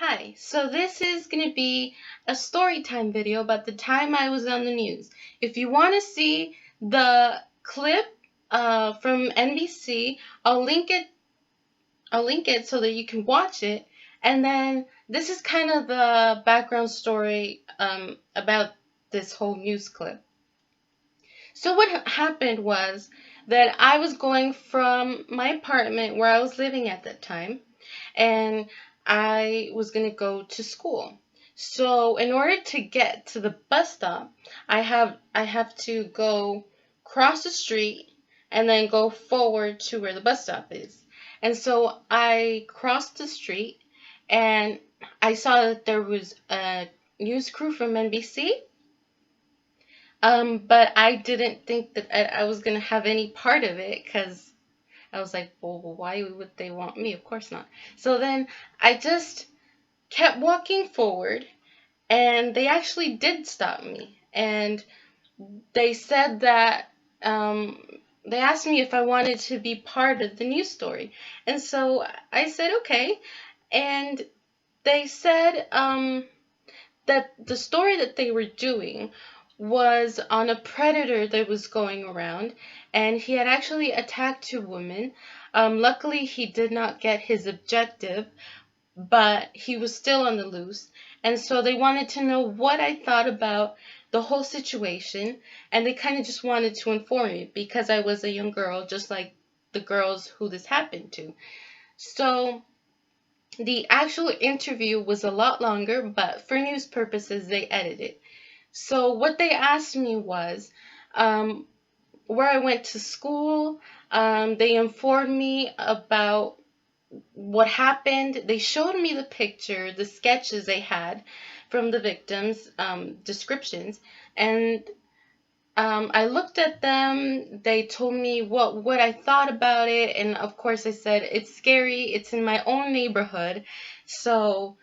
Hi, so this is going to be a story time video about the time I was on the news. If you want to see the clip from NBC, I'll link it so that you can watch it. And then this is kind of the background story about this whole news clip. So what happened was that I was going from my apartment where I was living at that time, and I was going to go to school. So in order to get to the bus stop, I have to go cross the street and then go forward to where the bus stop is. And so I crossed the street and I saw that there was a news crew from NBC. But I didn't think that I was gonna have any part of it because I was like, well, why would they want me? Of course not. So then I just kept walking forward, and they actually did stop me. And they said that they asked me if I wanted to be part of the news story. And so I said, okay. And they said that the story that they were doing was on a predator that was going around, and he had actually attacked two women. Luckily, he did not get his objective, but he was still on the loose. And so they wanted to know what I thought about the whole situation, and they kind of just wanted to inform me because I was a young girl, just like the girls who this happened to. So the actual interview was a lot longer, but for news purposes, they edited it. So what they asked me was um, where I went to school. They informed me about what happened. They showed me the picture, the sketches they had from the victims' descriptions, and I looked at them. They told me what I thought about it, and of course I said it's scary. It's in my own neighborhood, so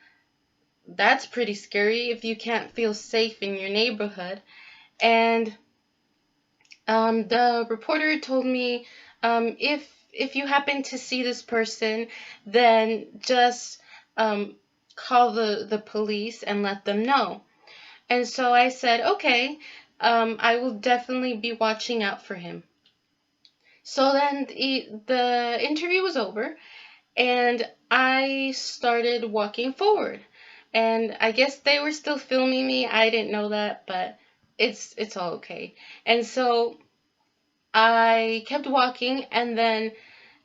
that's pretty scary if you can't feel safe in your neighborhood. And the reporter told me if you happen to see this person, then just call the police and let them know. And so I said, okay, I will definitely be watching out for him. So then the interview was over, and I started walking forward. And I guess they were still filming me. I didn't know that, but it's all okay. And so I kept walking, and then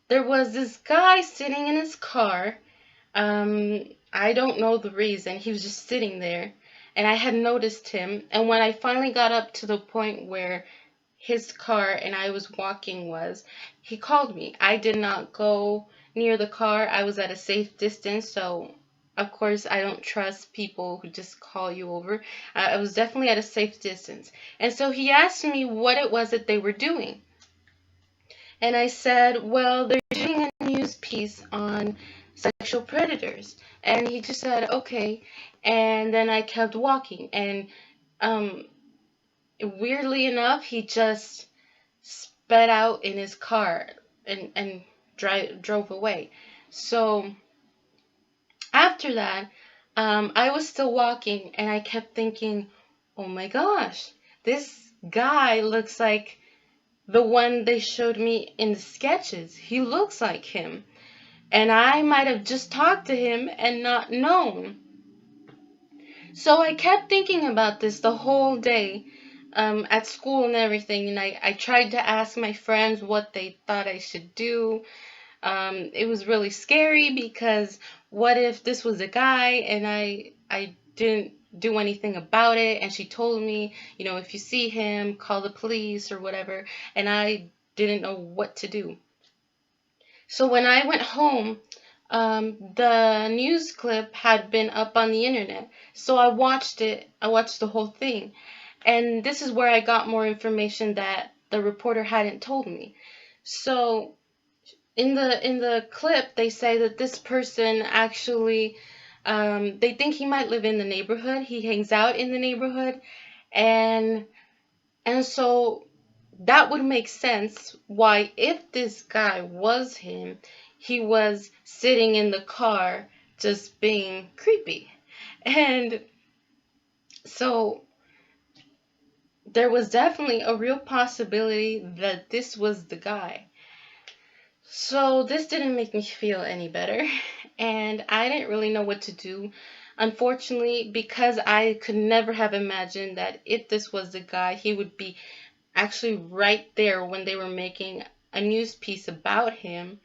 there was this guy sitting in his car. I don't know the reason. He was just sitting there, and I had noticed him. And when I finally got up to the point where his car and I was walking was, he called me. I did not go near the car. I was at a safe distance, so of course I don't trust people who just call you over. I was definitely at a safe distance. And so he asked me what it was that they were doing. And I said, well, they're doing a news piece on sexual predators. And he just said, okay. And then I kept walking. And um, weirdly enough, he just sped out in his car and drove away. So after that, I was still walking, and I kept thinking, oh my gosh, this guy looks like the one they showed me in the sketches. He looks like him. And I might have just talked to him and not known. So I kept thinking about this the whole day at school and everything. And I tried to ask my friends what they thought I should do. It was really scary because what if this was a guy and I didn't do anything about it, and she told me, if you see him, call the police or whatever, and I didn't know what to do. So when I went home, the news clip had been up on the internet, so I watched it. I watched the whole thing, and this is where I got more information that the reporter hadn't told me. So in the clip, they say that this person actually, they think he might live in the neighborhood. He hangs out in the neighborhood, and so that would make sense why, if this guy was him, he was sitting in the car just being creepy. And so there was definitely a real possibility that this was the guy. So this didn't make me feel any better, and I didn't really know what to do. Unfortunately, because I could never have imagined that if this was the guy, he would be actually right there when they were making a news piece about him.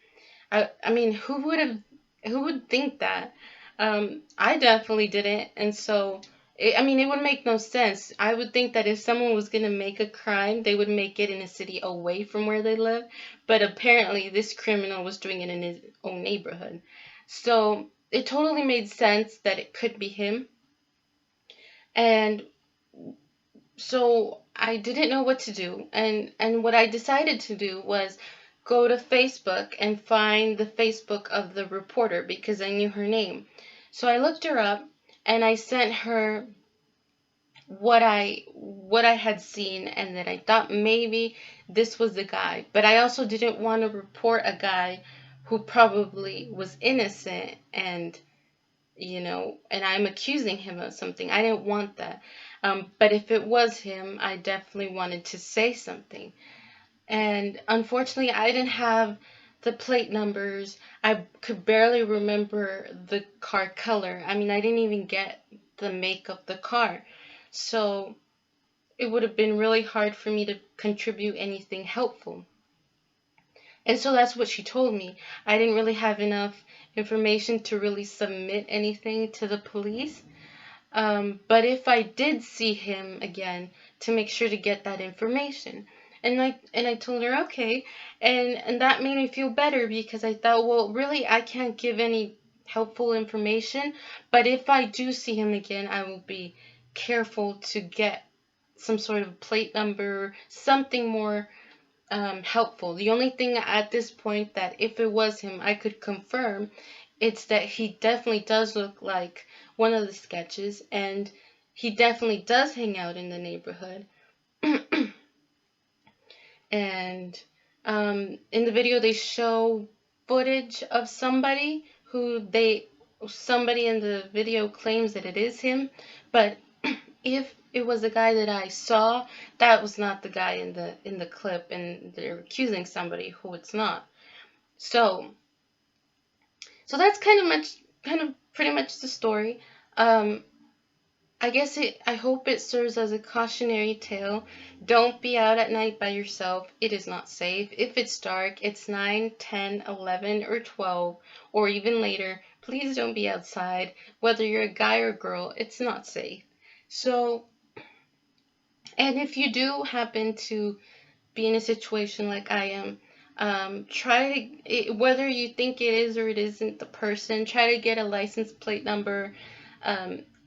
I mean, who would think that? I definitely didn't, and so I mean, it would make no sense. I would think that if someone was gonna make a crime, they would make it in a city away from where they live. But apparently, this criminal was doing it in his own neighborhood, so it totally made sense that it could be him. And so I didn't know what to do, and what I decided to do was go to Facebook and find the Facebook of the reporter because I knew her name. So I looked her up and I sent her what I had seen and that I thought maybe this was the guy. But I also didn't want to report a guy who probably was innocent and I'm accusing him of something. I didn't want that. But if it was him, I definitely wanted to say something. And unfortunately, I didn't have the plate numbers. I could barely remember the car color. I mean, I didn't even get the make of the car. So it would have been really hard for me to contribute anything helpful. And so that's what she told me. I didn't really have enough information to really submit anything to the police. But if I did see him again, to make sure to get that information. And I told her okay, and that made me feel better because I thought, well, really, I can't give any helpful information, but if I do see him again, I will be careful to get some sort of plate number, something more helpful. The only thing at this point that if it was him, I could confirm, it's that he definitely does look like one of the sketches, and he definitely does hang out in the neighborhood. And in the video, they show footage of somebody in the video claims that it is him, but if it was the guy that I saw, that was not the guy in the clip, and they're accusing somebody who it's not. So that's kind of pretty much the story. Um, I hope it serves as a cautionary tale. Don't be out at night by yourself. It is not safe. If it's dark, it's 9, 10, 11, or 12, or even later, please don't be outside. Whether you're a guy or girl, it's not safe. So, and if you do happen to be in a situation like I am, whether you think it is or it isn't the person, try to get a license plate number,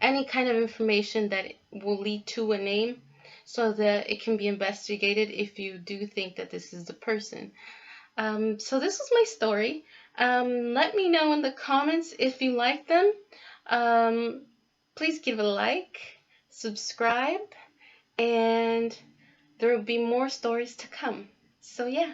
any kind of information that will lead to a name so that it can be investigated if you do think that this is the person. So this was my story. Let me know in the comments if you like them. Please give a like, subscribe, and there will be more stories to come. So yeah.